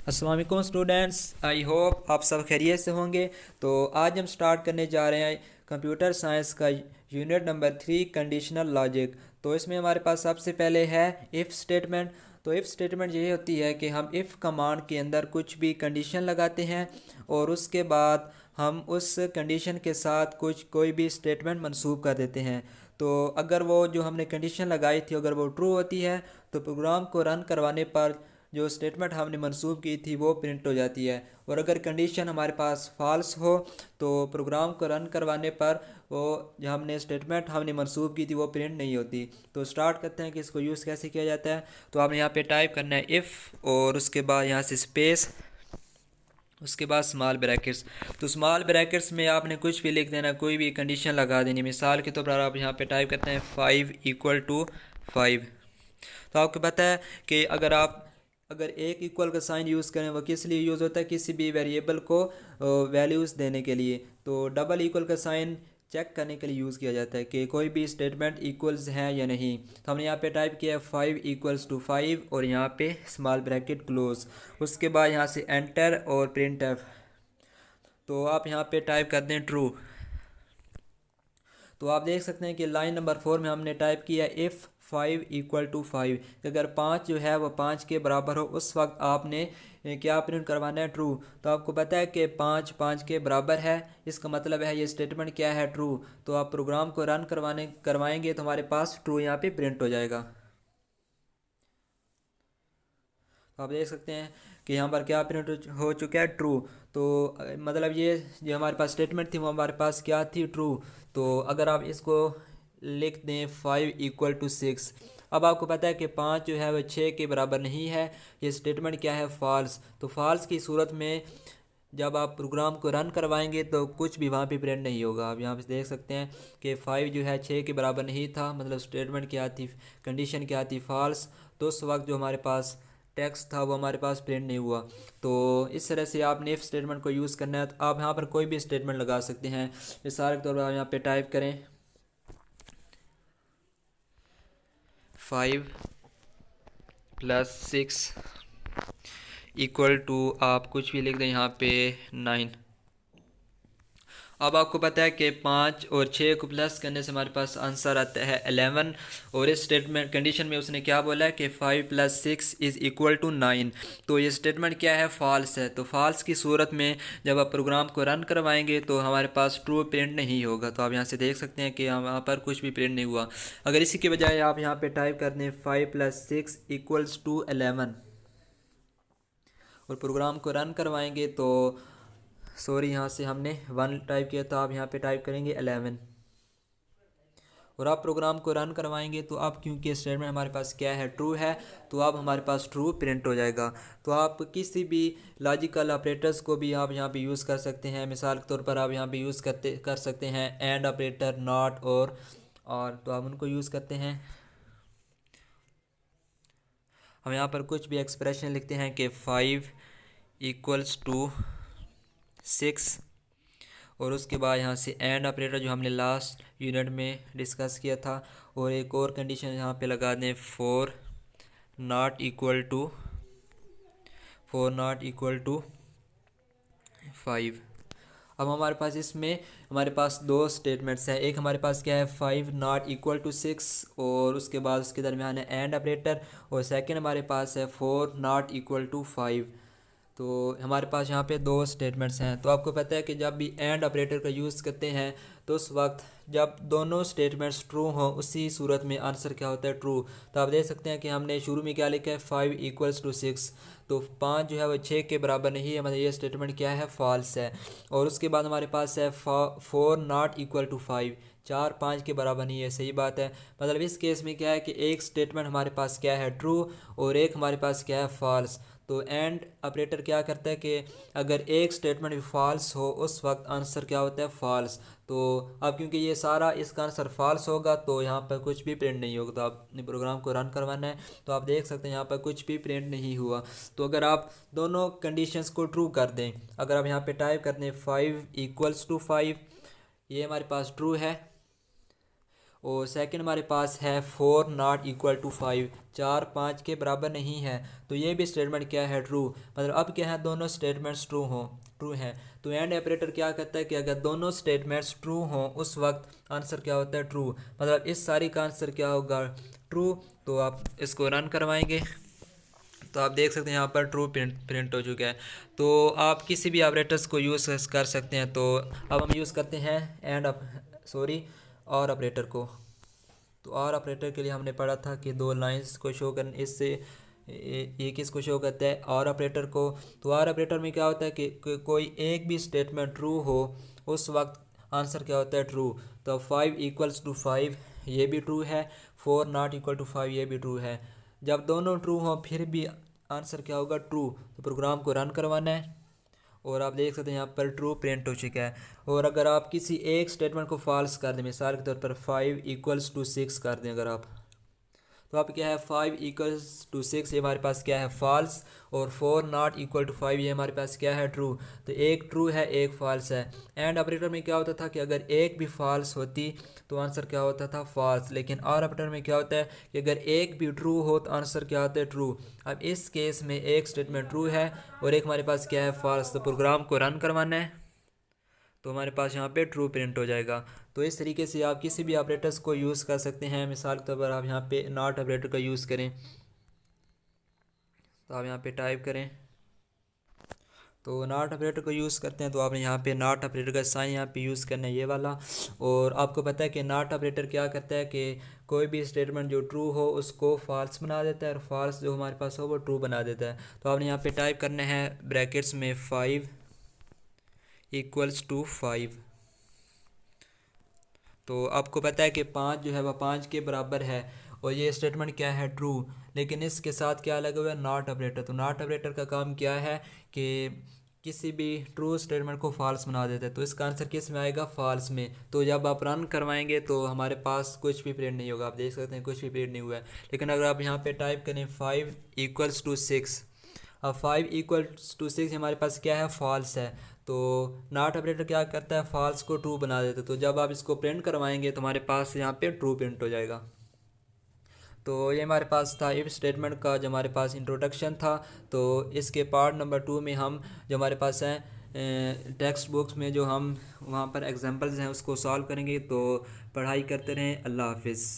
अस्सलाम वालेकुम students, I hope आप सब खैरियत से होंगे। तो आज हम स्टार्ट करने जा रहे हैं कंप्यूटर साइंस का यूनिट नंबर 3 कंडीशनल लॉजिक। तो इसमें हमारे पास सबसे पहले है इफ़ स्टेटमेंट। तो इफ़ स्टेटमेंट ये होती है कि हम इफ़ कमांड के अंदर कुछ भी कंडीशन लगाते हैं और उसके बाद हम उस कंडीशन के साथ कोई भी स्टेटमेंट मंसूब कर देते हैं। तो अगर वो जो हमने कंडीशन लगाई थी अगर वो ट्रू होती है तो प्रोग्राम को रन करवाने पर जो स्टेटमेंट हमने मंसूब की थी वो प्रिंट हो जाती है। और अगर कंडीशन हमारे पास फॉल्स हो तो प्रोग्राम को रन करवाने पर वो जो हमने स्टेटमेंट हमने मंसूब की थी वो प्रिंट नहीं होती। तो स्टार्ट करते हैं कि इसको यूज़ कैसे किया जाता है। तो आपने यहाँ पे टाइप करना है इफ़ और उसके बाद यहाँ से स्पेस, उसके बाद स्मॉल ब्रैकेट्स। तो स्मॉल ब्रैकेट्स में आपने कुछ भी लिख देना, कोई भी कंडीशन लगा देनी। मिसाल के तौर पर आप यहाँ पे टाइप करते हैं 5 = 5। तो आपको पता है कि अगर एक इक्वल का साइन यूज़ करें वो किस लिए यूज़ होता है, किसी भी वेरिएबल को वैल्यूज़ देने के लिए। तो डबल इक्वल का साइन चेक करने के लिए यूज़ किया जाता है कि कोई भी स्टेटमेंट इक्वल्स हैं या नहीं। तो हमने यहाँ पे टाइप किया है 5 = 5 और यहाँ पे स्मॉल ब्रैकेट क्लोज। उसके बाद यहाँ से एंटर और प्रिंट एफ। तो आप यहाँ पे टाइप कर दें ट्रू। तो आप देख सकते हैं कि लाइन नंबर 4 में हमने टाइप किया इफ़ 5 = 5। अगर 5 जो है वो 5 के बराबर हो उस वक्त आपने क्या प्रिंट करवाना है, ट्रू। तो आपको पता है कि 5 5 के बराबर है, इसका मतलब है ये स्टेटमेंट क्या है, ट्रू। तो आप प्रोग्राम को रन करवाएंगे तो हमारे पास ट्रू यहाँ पे प्रिंट हो जाएगा। तो आप देख सकते हैं कि यहाँ पर क्या प्रिंट हो चुका है, ट्रू। तो मतलब ये जो हमारे पास स्टेटमेंट थी वो हमारे पास क्या थी, ट्रू। तो अगर आप इसको लिख दें 5 = 6। अब आपको पता है कि 5 जो है वह 6 के बराबर नहीं है, ये स्टेटमेंट क्या है, फॉल्स। तो फॉल्स की सूरत में जब आप प्रोग्राम को रन करवाएंगे तो कुछ भी वहाँ पे प्रिंट नहीं होगा। आप यहाँ पे देख सकते हैं कि 5 जो है 6 के बराबर नहीं था, मतलब स्टेटमेंट क्या थी, कंडीशन क्या थी, फॉल्स। तो उस वक्त जो हमारे पास टेक्स्ट था वो हमारे पास प्रिंट नहीं हुआ। तो इस तरह से आपने इफ स्टेटमेंट को यूज़ करना है। तो आप यहाँ पर कोई भी स्टेटमेंट लगा सकते हैं। मिसाल के तौर पर आप यहाँ पे टाइप करें 5 + 6 आप कुछ भी लिख दें यहाँ पे 9। अब आपको पता है कि 5 और 6 को प्लस करने से हमारे पास आंसर आता है 11। और इस स्टेटमेंट कंडीशन में उसने क्या बोला है कि 5 + 6 = 9। तो ये स्टेटमेंट क्या है, फॉल्स है। तो फॉल्स की सूरत में जब आप प्रोग्राम को रन करवाएंगे तो हमारे पास ट्रू प्रिंट नहीं होगा। तो आप यहाँ से देख सकते हैं कि यहाँ पर कुछ भी प्रिंट नहीं हुआ। अगर इसी के बजाय आप यहाँ पे टाइप कर दें 5 + 6 = 11 और प्रोग्राम को रन करवाएंगे तो सॉरी यहाँ से हमने 1 टाइप किया था, आप यहाँ पे टाइप करेंगे 11 और आप प्रोग्राम को रन करवाएंगे तो आप क्योंकि स्टेटमेंट हमारे पास क्या है, ट्रू है, तो आप हमारे पास ट्रू प्रिंट हो जाएगा। तो आप किसी भी लॉजिकल ऑपरेटर्स को भी आप यहाँ पे यूज़ कर सकते हैं। मिसाल के तौर पर आप यहाँ पे यूज़ कर सकते हैं एंड ऑपरेटर, नॉट और तो आप उनको यूज़ करते हैं। हम यहाँ पर कुछ भी एक्सप्रेशन लिखते हैं कि 5 = 6 और उसके बाद यहाँ से एंड ऑपरेटर जो हमने लास्ट यूनिट में डिस्कस किया था। और एक और कंडीशन यहाँ पे लगा दें 4 not equal to 5। अब हमारे पास इसमें हमारे पास दो स्टेटमेंट्स हैं। एक हमारे पास क्या है 5 ≠ = 6 और उसके बाद उसके दरमियान है एंड ऑपरेटर। और सेकंड हमारे पास है 4 ≠ = 5। तो हमारे पास यहाँ पे दो स्टेटमेंट्स हैं। तो आपको पता है कि जब भी एंड ऑपरेटर का यूज़ करते हैं तो उस वक्त जब दोनों स्टेटमेंट्स ट्रू हों उसी सूरत में आंसर क्या होता है, ट्रू। तो आप देख सकते हैं कि हमने शुरू में क्या लिखा है 5 = 6। तो 5 जो है वो 6 के बराबर नहीं है, मतलब ये स्टेटमेंट क्या है, फॉल्स है। और उसके बाद हमारे पास है 4 ≠ = 5, 4 5 के बराबर नहीं है, सही बात है। मतलब इस केस में क्या है कि एक स्टेटमेंट हमारे पास क्या है, ट्रू, और एक हमारे पास क्या है, फॉल्स। तो एंड ऑपरेटर क्या करता है कि अगर एक स्टेटमेंट भी फॉल्स हो उस वक्त आंसर क्या होता है, फॉल्स। तो अब क्योंकि ये सारा इसका आंसर फॉल्स होगा तो यहाँ पर कुछ भी प्रिंट नहीं होगा। तो आपने प्रोग्राम को रन करवाना है तो आप देख सकते हैं यहाँ पर कुछ भी प्रिंट नहीं हुआ। तो अगर आप दोनों कंडीशंस को ट्रू कर दें, अगर आप यहाँ पे टाइप कर दें 5 = 5, ये हमारे पास ट्रू है। और सेकंड हमारे पास है 4 नॉट इक्वल टू 5, 4 5 के बराबर नहीं है। तो ये भी स्टेटमेंट क्या है, ट्रू। मतलब अब क्या है, दोनों स्टेटमेंट्स ट्रू हैं। तो एंड ऑपरेटर क्या कहता है कि अगर दोनों स्टेटमेंट्स ट्रू हों उस वक्त आंसर क्या होता है, ट्रू। मतलब इस सारी का आंसर क्या होगा, ट्रू। तो आप इसको रन करवाएंगे तो आप देख सकते हैं यहाँ पर ट्रू प्रिंट हो चुका है। तो आप किसी भी ऑपरेटर्स को यूज़ कर सकते हैं। तो अब हम यूज़ करते हैं और ऑपरेटर को। तो और ऑपरेटर के लिए हमने पढ़ा था कि दो लाइंस को शो करने, इससे एक इसको शो करता है और ऑपरेटर को। तो और ऑपरेटर में क्या होता है कि कोई एक भी स्टेटमेंट ट्रू हो उस वक्त आंसर क्या होता है, ट्रू। तो 5 इक्वल्स टू 5 ये भी ट्रू है, 4 नॉट इक्वल टू 5 ये भी ट्रू है। जब दोनों ट्रू हों फिर भी आंसर क्या होगा, ट्रू। तो प्रोग्राम को रन करवाना है और आप देख सकते हैं यहाँ पर ट्रू प्रिंट हो चुका है। और अगर आप किसी एक स्टेटमेंट को फॉल्स कर दें, मिसाल के तौर पर 5 इक्वल्स टू 6 कर दें अगर आप, तो आप क्या है 5 इक्वल्स टू 6 ये हमारे पास क्या है, फॉल्स। और 4 नॉट इक्वल टू 5 ये हमारे पास क्या है, ट्रू। तो एक ट्रू है एक फॉल्स है। एंड ऑपरेटर में क्या होता था कि अगर एक भी फॉल्स होती तो आंसर क्या होता था, फॉल्स। लेकिन और ऑपरेटर में क्या होता है कि अगर एक भी ट्रू हो तो आंसर क्या होता है, ट्रू। अब इस केस में एक स्टेटमेंट ट्रू है और एक हमारे पास क्या है, फॉल्स। तो प्रोग्राम को रन करवाना है तो हमारे पास यहाँ पे ट्रू प्रिंट हो जाएगा। तो इस तरीके से आप किसी भी ऑपरेटर्स को यूज़ कर सकते हैं। मिसाल के तौर पर आप यहाँ पे नॉट ऑपरेटर का यूज़ करें तो आप यहाँ पे टाइप करें, तो नॉट ऑपरेटर को यूज़ करते हैं तो आपने यहाँ पे नॉट ऑपरेटर का साइन यहाँ पे यूज़ करना है ये वाला। और आपको पता है कि नॉट ऑपरेटर क्या करता है कि कोई भी स्टेटमेंट जो ट्रू हो उसको फॉल्स बना देता है और फॉल्स जो हमारे पास हो वो ट्रू बना देता है। तो आपने यहाँ पे टाइप करना है ब्रैकेट्स में 5 इक्वल्स टू 5। तो आपको पता है कि 5 जो है वह 5 के बराबर है और ये स्टेटमेंट क्या है, ट्रू। लेकिन इसके साथ क्या लगा हुआ है, नॉट ऑपरेटर। तो नॉट ऑपरेटर का काम क्या है कि किसी भी ट्रू स्टेटमेंट को फॉल्स बना देता है। तो इसका आंसर किस में आएगा, फॉल्स में। तो जब आप रन करवाएंगे तो हमारे पास कुछ भी प्रिंट नहीं होगा। आप देख सकते हैं कुछ भी प्रिंट नहीं हुआ है। लेकिन अगर आप यहाँ पे टाइप करें 5 इक्वल्स टू 6, अब 5 इक्वल्स टू 6 हमारे पास क्या है, फॉल्स है। तो नॉट ऑपरेटर क्या करता है, फॉल्स को ट्रू बना देता है। तो जब आप इसको प्रिंट करवाएंगे तो हमारे पास यहाँ पे ट्रू प्रिंट हो जाएगा। तो ये हमारे पास था इफ स्टेटमेंट का जो हमारे पास इंट्रोडक्शन था। तो इसके पार्ट नंबर 2 में हम जो हमारे पास है टेक्स्ट बुक्स में जो हम वहाँ पर एग्जांपल्स हैं उसको सॉल्व करेंगे। तो पढ़ाई करते रहें। अल्लाह हाफिज़।